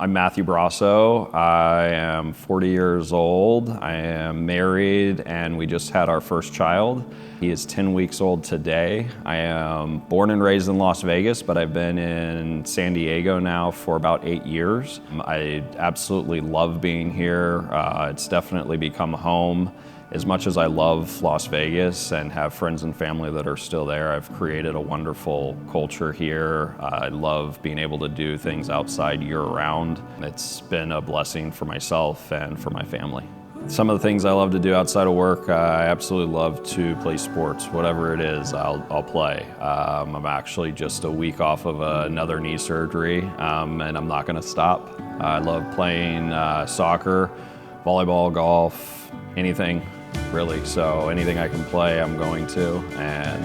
I'm Matthew Brasso. I am 40 years old. I am married and we just had our first child. He is 10 weeks old today. I am born and raised in Las Vegas, but I've been in San Diego now for about 8 years. I absolutely love being here. It's definitely become home. As much as I love Las Vegas and have friends and family that are still there, I've created a wonderful culture here. I love being able to do things outside year-round. It's been a blessing for myself and for my family. Some of the things I love to do outside of work, I absolutely love to play sports. Whatever it is, I'll play. I'm actually just a week off of another knee surgery, and I'm not gonna stop. I love playing soccer, volleyball, golf, anything. Really, so anything I can play, I'm going to, and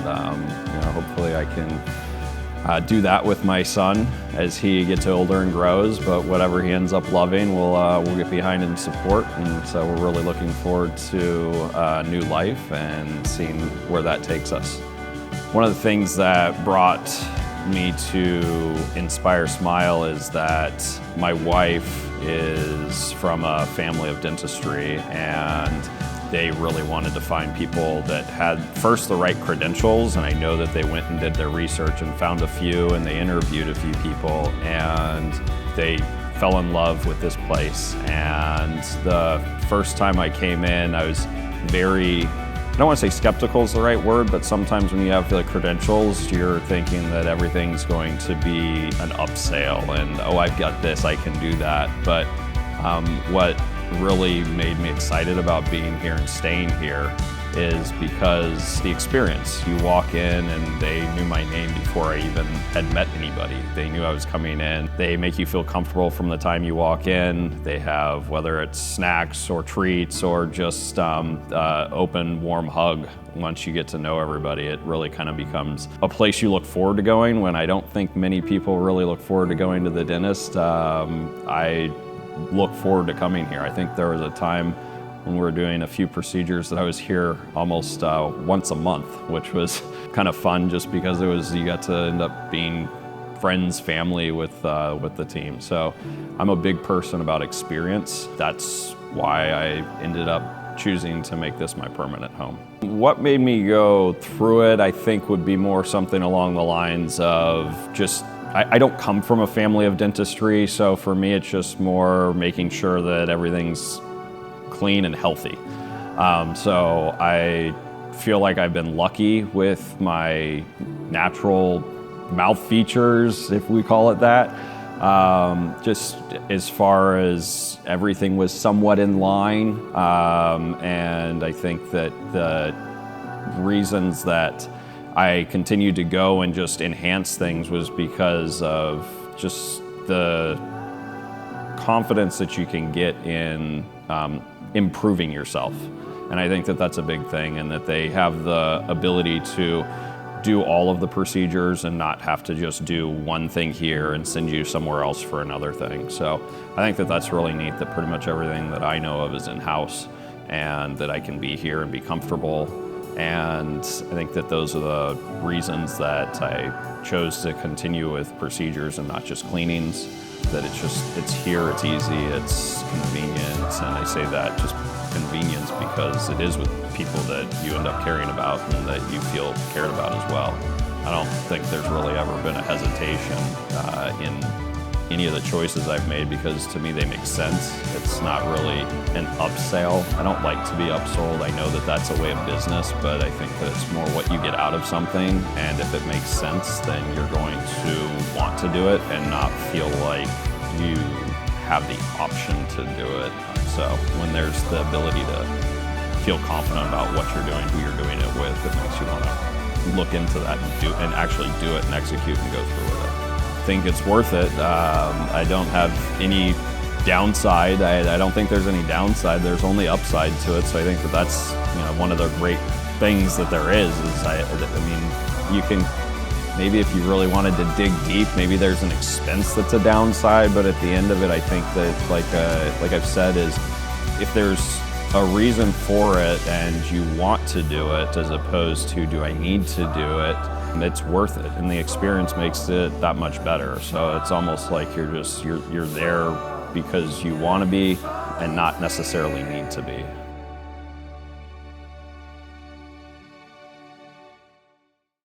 hopefully I can do that with my son as he gets older and grows. But whatever he ends up loving, we'll get behind and support. And so we're really looking forward to a new life and seeing where that takes us. One of the things that brought me to Inspire Smile is that my wife is from a family of dentistry, and they really wanted to find people that had first the right credentials, and I know that they went and did their research and found a few, and they interviewed a few people, and they fell in love with this place. And the first time I came in, I was I don't want to say skeptical is the right word, but sometimes when you have the credentials, you're thinking that everything's going to be an upsell and, oh, I've got this, I can do that. But what really made me excited about being here and staying here is because the experience. You walk in and they knew my name before I even had met anybody. They knew I was coming in. They make you feel comfortable from the time you walk in. They have, whether it's snacks or treats or just open, warm hug. Once you get to know everybody, it really kind of becomes a place you look forward to going. When I don't think many people really look forward to going to the dentist, I look forward to coming here. I think there was a time when we were doing a few procedures that I was here almost once a month, which was kind of fun just because you got to end up being friends, family with the team. So I'm a big person about experience. That's why I ended up choosing to make this my permanent home. What made me go through it, I think, would be more something along the lines of just I don't come from a family of dentistry, so for me it's just more making sure that everything's clean and healthy. So I feel like I've been lucky with my natural mouth features, if we call it that. Just as far as everything was somewhat in line, and I think that the reasons that I continued to go and just enhance things was because of just the confidence that you can get in improving yourself. And I think that that's a big thing, and that they have the ability to do all of the procedures and not have to just do one thing here and send you somewhere else for another thing. So I think that that's really neat, that pretty much everything that I know of is in-house, and that I can be here and be comfortable. And I think that those are the reasons that I chose to continue with procedures and not just cleanings. That it's here, it's easy, it's convenient, and I say that just convenience because it is with people that you end up caring about and that you feel cared about as well. I don't think there's really ever been a hesitation in any of the choices I've made, because to me they make sense. It's not really an upsell. I don't like to be upsold. I know that that's a way of business, but I think that it's more what you get out of something, and if it makes sense, then you're going to want to do it and not feel like you have the option to do it. So when there's the ability to feel confident about what you're doing, who you're doing it with, it makes you want to look into that and actually do it and execute and go through with it. I think it's worth it. I don't have any downside. I don't think there's any downside. There's only upside to it. So I think that that's one of the great things that there is I mean, you can, maybe if you really wanted to dig deep, maybe there's an expense that's a downside, but at the end of it, I think that like I've said, is if there's a reason for it and you want to do it, as opposed to do I need to do it, it's worth it, and the experience makes it that much better. So it's almost like you're there because you want to be and not necessarily need to be.